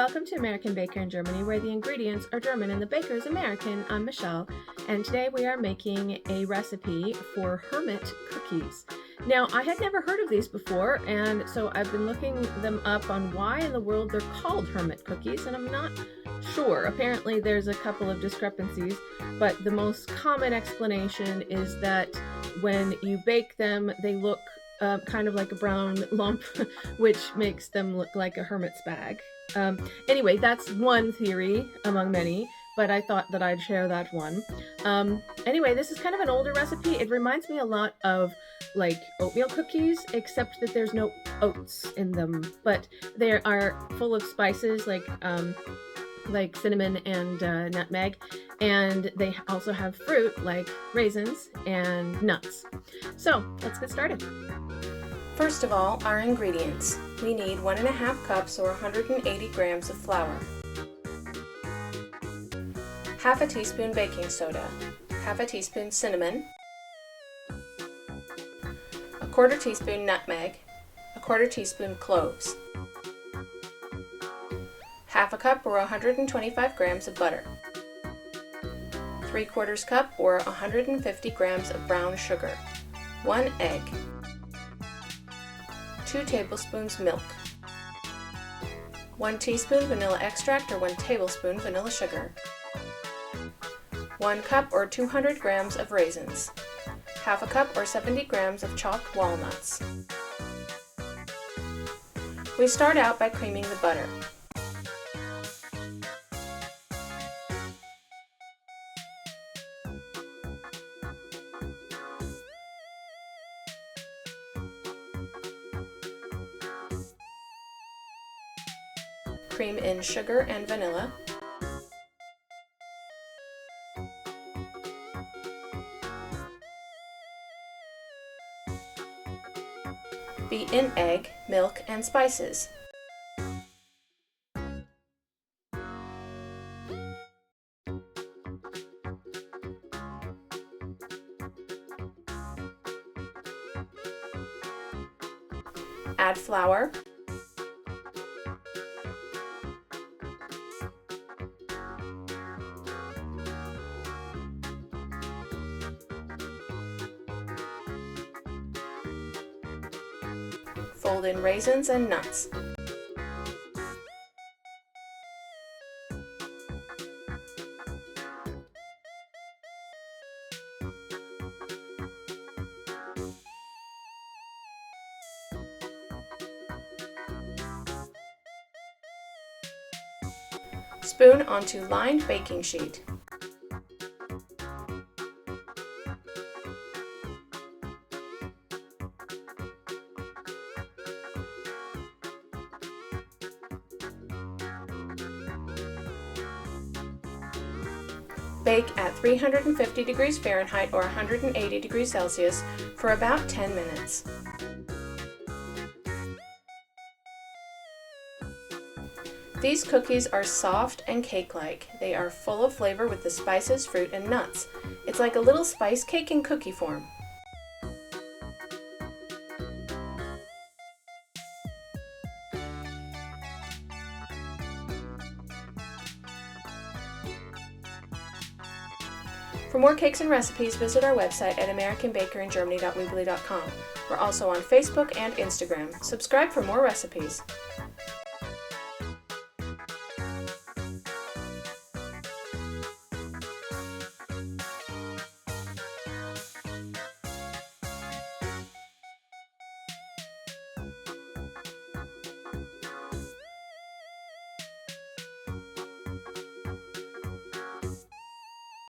Welcome to American Baker in Germany, where the ingredients are German and the baker is American. I'm Michelle, and today we are making a recipe for Hermit Cookies. Now, I had never heard of these before, and so I've been looking them up on why in the world they're called Hermit Cookies, and I'm not sure. Apparently there's a couple of discrepancies, but the most common explanation is that when you bake them, they look kind of like a brown lump, which makes them look like a hermit's bag. Anyway, that's one theory among many, but I thought that I'd share that one. Anyway, this is kind of an older recipe. It reminds me a lot of like oatmeal cookies, except that there's no oats in them, but they are full of spices like cinnamon and nutmeg, and they also have fruit like raisins and nuts. So let's get started. First of all, our ingredients. We need 1.5 cups or 180 grams of flour, half a teaspoon baking soda, half a teaspoon cinnamon, a quarter teaspoon nutmeg, a quarter teaspoon cloves, half a cup or 125 grams of butter, 3/4 cup or 150 grams of brown sugar, 1 egg, 2 tablespoons milk, 1 teaspoon vanilla extract or 1 tablespoon vanilla sugar, 1 cup or 200 grams of raisins, half a cup or 70 grams of chopped walnuts. We start out by creaming the butter. Cream in sugar and vanilla. Beat in egg, milk, and spices. Add flour. Fold in raisins and nuts. Spoon onto lined baking sheet. Bake at 350 degrees Fahrenheit or 180 degrees Celsius for about 10 minutes. These cookies are soft and cake-like. They are full of flavor with the spices, fruit, and nuts. It's like a little spice cake in cookie form. For more cakes and recipes, visit our website at americanbakeringermany.weebly.com. We're also on Facebook and Instagram. Subscribe for more recipes.